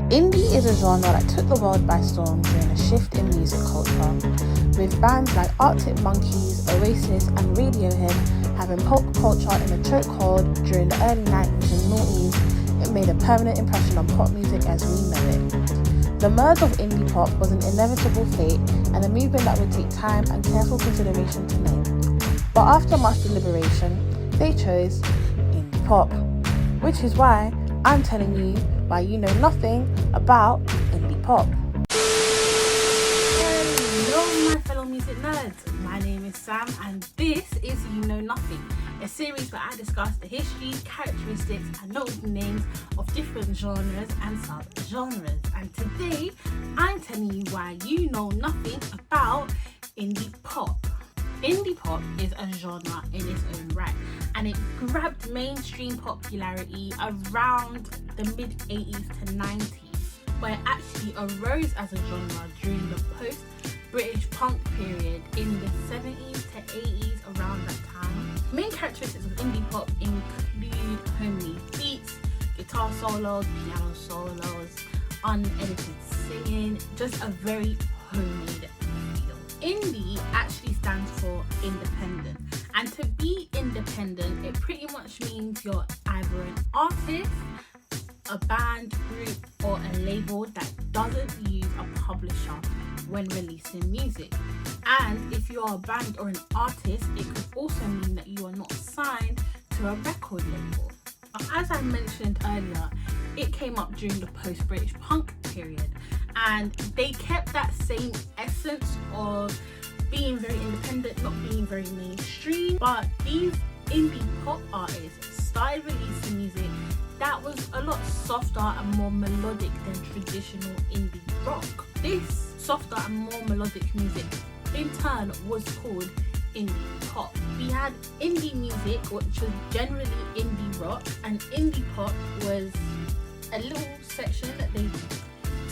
Indie is a genre that took the world by storm during a shift in music culture, with bands like Arctic Monkeys, Oasis and Radiohead having pop culture in a chokehold during the early 90s and noughties. It made a permanent impression on pop music as we know it. The merge of indie pop was an inevitable fate and a movement that would take time and careful consideration to name. But after much deliberation, they chose indie pop, which is why I'm telling you why you know nothing about indie pop. Hello my fellow music nerds, my name is Sam and this is You Know Nothing, a series where I discuss the history, characteristics and notable names of different genres and sub-genres. And today I'm telling you why you know nothing about indie pop. Indie pop is a genre in its own right, and it grabbed mainstream popularity around the mid-80s to 90s, where it actually arose as a genre during the post-British punk period in the 70s to 80s around that time. Main characteristics of indie pop include homely beats, guitar solos, piano solos, unedited singing, just a very homemade feel. Indie actually stands for independent, and to be independent it pretty much means you're either an artist, a band, group or a label that doesn't use a publisher when releasing music. And if you're a band or an artist, it could also mean that you are not signed to a record label. As I mentioned earlier, it came up during the post-British punk period, and they kept that same essence of being very independent, not being very mainstream, but these indie pop artists started releasing music that was a lot softer and more melodic than traditional indie rock. This softer and more melodic music in turn was called indie pop. We had indie music, which was generally indie rock, and indie pop was a little section that they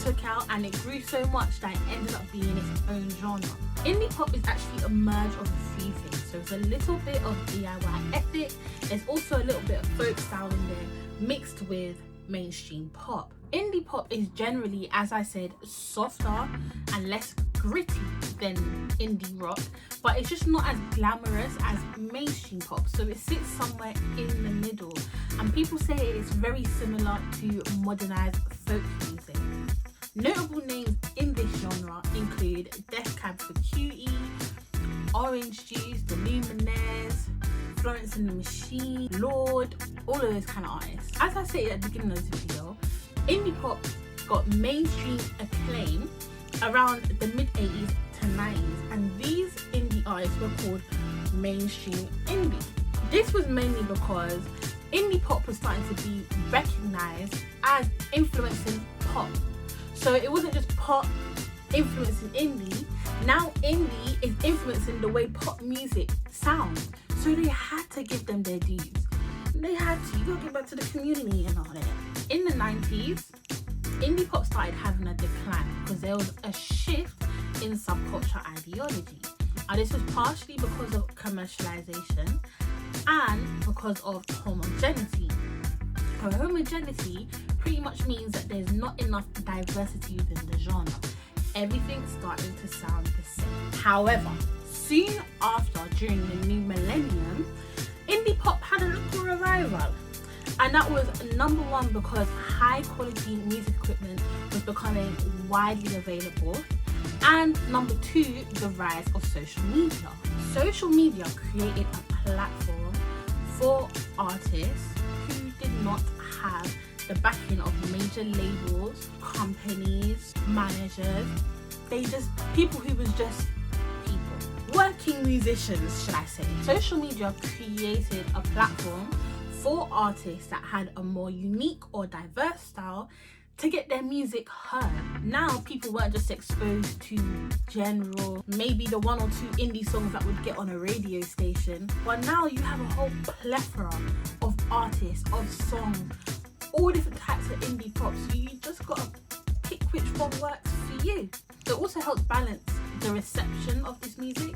took out, and it grew so much that it ended up being its own genre. Indie pop is actually a merge of a few things. So it's a little bit of DIY ethic, there's also a little bit of folk style in there mixed with mainstream pop. Indie pop is generally, as I said, softer and less gritty than indie rock, but it's just not as glamorous as mainstream pop, so it sits somewhere in the middle, and people say it's very similar to modernized folk music. Notable names in this genre include Death Cab for Cutie, Orange Juice, The Lumineers, Florence and the Machine, Lord, all of those kind of artists. As I said at the beginning of this video, indie pop got mainstream acclaim around the mid-80s to 90s, and these indie artists were called mainstream indie. This was mainly because indie pop was starting to be recognized as influencing pop. So it wasn't just pop influencing indie, now indie is influencing the way pop music sounds. So they had to give them their dues. They had to, you gotta get back to the community and all that. In the 90s, indie pop started having a decline because there was a shift in subculture ideology. And this was partially because of commercialization and because of homogeneity. So homogeneity pretty much means that there's not enough diversity within the genre. Everything's starting to sound the same. However, soon after, during the new millennium, indie pop had a little revival. And that was number one because high quality music equipment was becoming widely available, and number two, the rise of social media. Social media created a platform for artists who did not have the backing of major labels, companies, managers. People who was just people. Working musicians, should I say. Social media created a platform for artists that had a more unique or diverse style to get their music heard. Now people weren't just exposed to general, maybe the one or two indie songs that would get on a radio station, but now you have a whole plethora of artists, of songs, all different types of indie pop, so you just gotta pick which one works for you. It also helps balance the reception of this music,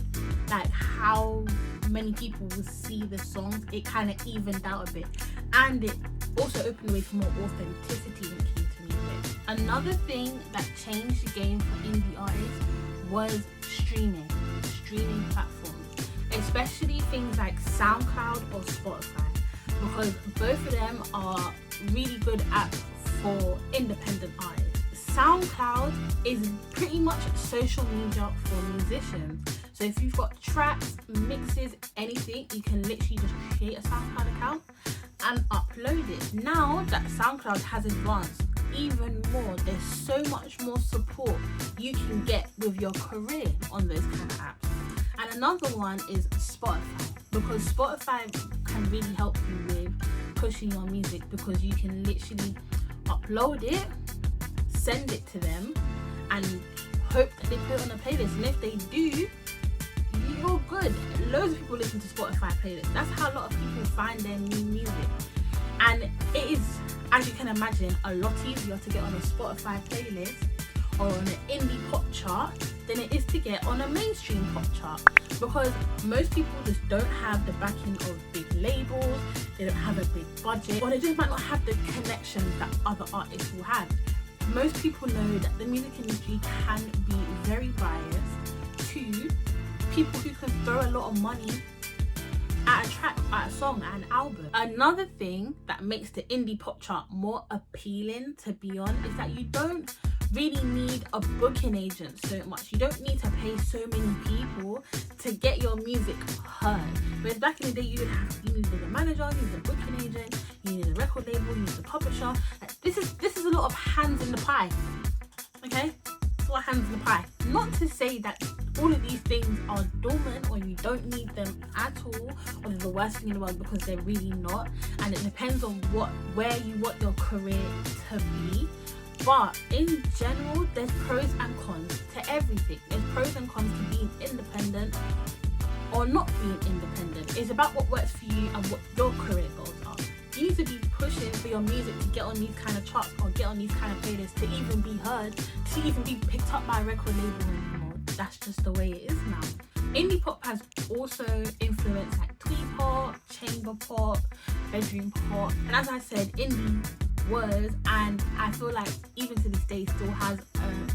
like how many people will see the songs. It kind of evened out a bit, and it also opened the way for more authenticity when it came to music. Another thing that changed the game for indie artists was streaming platforms, especially things like SoundCloud or Spotify, because both of them are really good apps for independent artists. SoundCloud is pretty much social media for musicians. So if you've got tracks, mixes, anything, you can literally just create a SoundCloud account and upload it. Now that SoundCloud has advanced even more, there's so much more support you can get with your career on those kind of apps. And another one is Spotify, because Spotify can really help you with pushing your music, because you can literally upload it, send it to them, and hope that they put it on a playlist. And if they do, you're good. Loads of people listen to Spotify playlists. That's how a lot of people find their new music. And it is, as you can imagine, a lot easier to get on a Spotify playlist or on an indie pop chart than it is to get on a mainstream pop chart, because most people just don't have the backing of big labels, they don't have a big budget, or they just might not have the connections that other artists will have. Most people know that the music industry can be very biased to people who can throw a lot of money at a track, at a song, at an album. Another thing that makes the indie pop chart more appealing, to be honest, is that you don't really need a booking agent so much. You don't need to pay so many people to get your music heard. Whereas back in the day, you needed a manager, you needed a booking agent, you needed a record label, you needed a publisher. This is a lot of hands in the pie. Okay? It's a lot of hands in the pie. Not to say that all of these things are dormant or you don't need them at all, or they're the worst thing in the world, because they're really not. And it depends on where you want your career to be. But in general, there's pros and cons to everything. There's pros and cons to being independent or not being independent. It's about what works for you and what your career goals are. You need to be pushing for your music to get on these kind of charts or get on these kind of playlists, to even be heard, to even be picked up by a record label anymore. That's just the way it is now. Indie pop has also influenced like twee pop, chamber pop, bedroom pop, and as I said, indie was, and I feel like even to this day still has an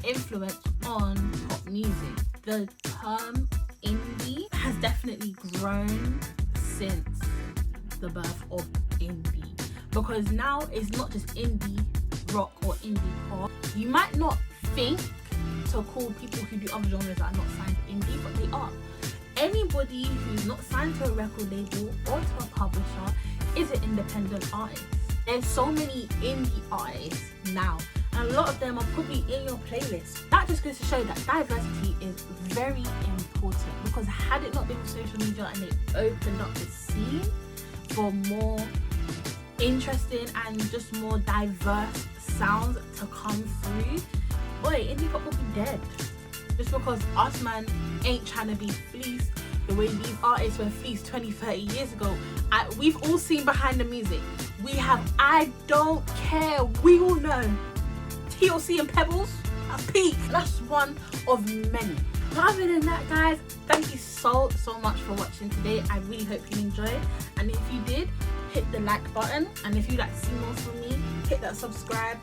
influence on pop music. The term indie has definitely grown since the birth of indie, because now it's not just indie rock or indie pop. You might not think to call people who do other genres that are not signed to indie, but they are. Anybody who's not signed to a record label or to a publisher is an independent artist. There's so many indie artists now, and a lot of them are probably in your playlist. That just goes to show that diversity is very important, because had it not been for social media and they opened up the scene for more interesting and just more diverse sounds to come through, boy, indie pop will be dead. Just because us man ain't trying to be fleeced the way these artists were fleeced 20-30 years ago. We've all seen behind the music. We have I Don't Care, we all know. TLC and Pebbles, a peak. That's one of many. But other than that, guys, thank you so much for watching today. I really hope you enjoyed. And if you did, hit the like button. And if you'd like to see more from me, hit that subscribe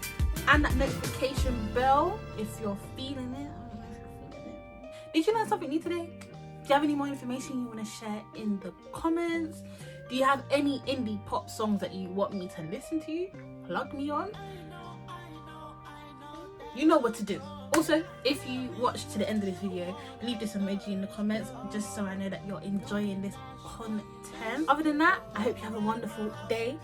and that notification bell if you're feeling it. I don't know if you're feeling it. Did you learn something new today? Do you have any more information you want to share in the comments? Do you have any indie pop songs that you want me to listen to? Plug me on. You know what to do. Also, if you watched to the end of this video, leave this emoji in the comments just so I know that you're enjoying this content. Other than that, I hope you have a wonderful day,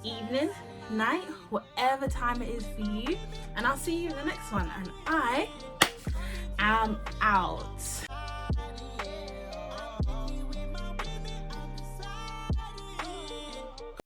evening, night, whatever time it is for you. And I'll see you in the next one. And I am out.